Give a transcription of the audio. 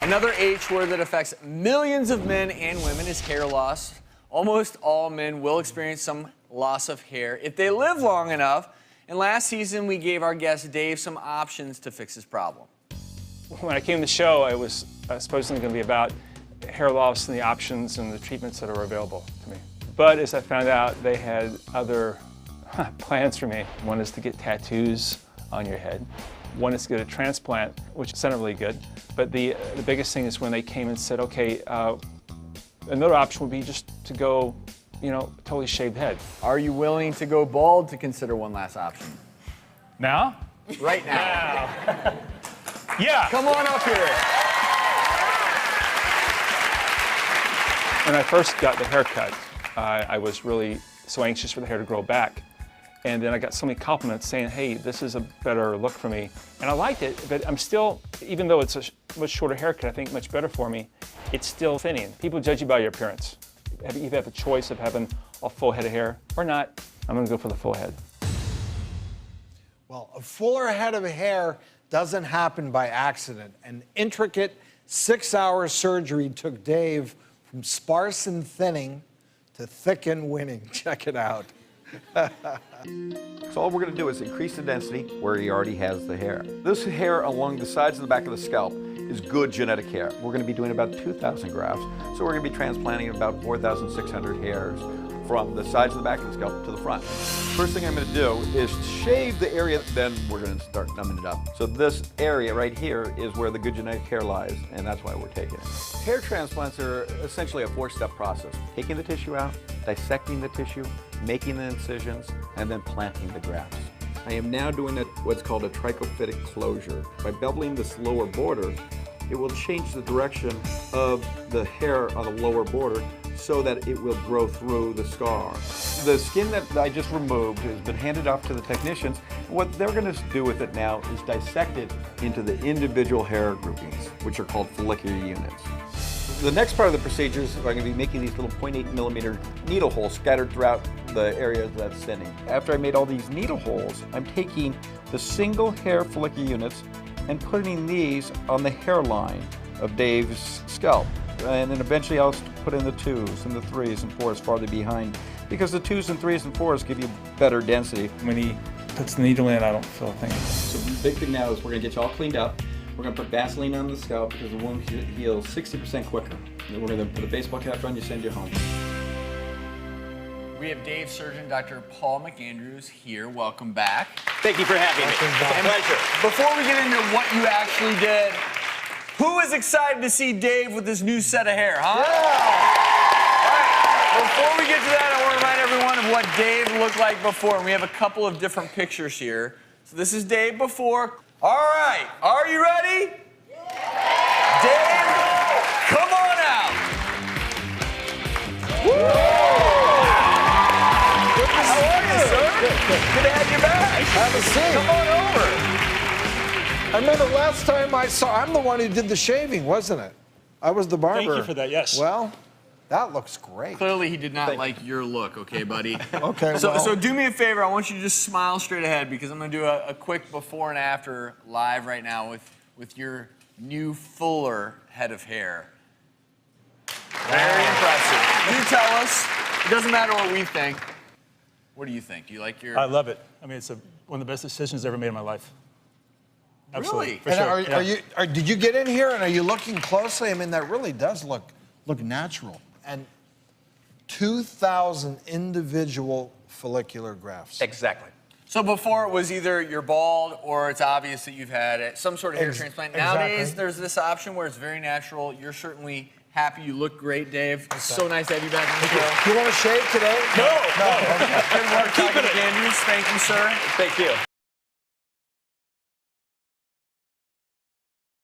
Another H word that affects millions of men and women is hair loss. Almost all men will experience some loss of hair if they live long enough. And last season, we gave our guest Dave some options to fix his problem. When I came to the show, it was supposedly going to be about hair loss and the options and the treatments that are available to me. But as I found out, they had other plans for me. One is to get tattoos on your head. One is to get a transplant, which sounded really good. But the biggest thing is when they came and said, okay, another option would be just to go, totally shaved head. Are you willing to go bald to consider one last option? Now? Right now. Yeah. Come on up here. When I first got the haircut, I was really so anxious for the hair to grow back. And then I got so many compliments saying, hey, this is a better look for me. And I liked it, but I'm still, even though it's a much shorter haircut, I think much better for me, it's still thinning. People judge you by your appearance. If you have a choice of having a full head of hair or not, I'm gonna go for the full head. Well, a fuller head of hair doesn't happen by accident. An intricate 6-hour surgery took Dave from sparse and thinning to thick and winning. Check it out. So all we're going to do is increase the density where he already has the hair. This hair along the sides of the back of the scalp is good genetic hair. We're going to be doing about 2,000 grafts, so we're going to be transplanting about 4,600 hairs from the sides of the back of the scalp to the front. First thing I'm going to do is shave the area, then we're going to start numbing it up. So this area right here is where the good genetic hair lies, and that's why we're taking it. Hair transplants are essentially a 4-step process. Taking the tissue out, dissecting the tissue, making the incisions, and then planting the grafts. I am now doing what's called a trichophytic closure. By beveling this lower border, it will change the direction of the hair on the lower border so that it will grow through the scar. The skin that I just removed has been handed off to the technicians. What they're going to do with it now is dissect it into the individual hair groupings, which are called follicular units. The next part of the procedure is I'm going to be making these little 0.8 millimeter needle holes scattered throughout the area that's thinning. After I made all these needle holes, I'm taking the single hair follicular units and putting these on the hairline of Dave's scalp. And then eventually I'll put in the 2s and the 3s and 4s farther behind, because the 2s and 3s and 4s give you better density. When he puts the needle in, I don't feel a thing. So the big thing now is we're going to get you all cleaned up. We're going to put Vaseline on the scalp because the wound heals 60% quicker. Then we're going to put a baseball cap on you, send you home. We have Dave's surgeon, Dr. Paul McAndrews, here. Welcome back. Thank you for having me. It's a pleasure. Before we get into what you actually did, who is excited to see Dave with his new set of hair, huh? Yeah. All right. Before we get to that, I want to remind everyone of what Dave looked like before. And we have a couple of different pictures here. So this is Dave before. All right. Are you ready? Yeah. Dave, come on out. Woo! How are you, sir? Good to have you back. Have a seat. Come on over. I remember last time I'm the one who did the shaving, wasn't it? I was the barber. Thank you for that, yes. Well, that looks great. Clearly, he did not like your look, okay, buddy? Okay, So do me a favor. I want you to just smile straight ahead because I'm going to do a quick before and after live right now with your new fuller head of hair. Very impressive. You tell us. It doesn't matter what we think. What do you think? Do you like your... I love it. I mean, it's one of the best decisions I've ever made in my life. Absolutely. Really? For And sure. did you get in here and are you looking closely? I mean, that really does look natural. And 2,000 individual follicular grafts. Exactly. So before it was either you're bald or it's obvious that you've had some sort of hair transplant. Nowadays, there's this option where it's very natural. You're certainly happy. You look great, Dave. It's so nice to have you back on the show. You want to shave today? No. Good work, Dr. McAndrews. Thank you, sir. Thank you.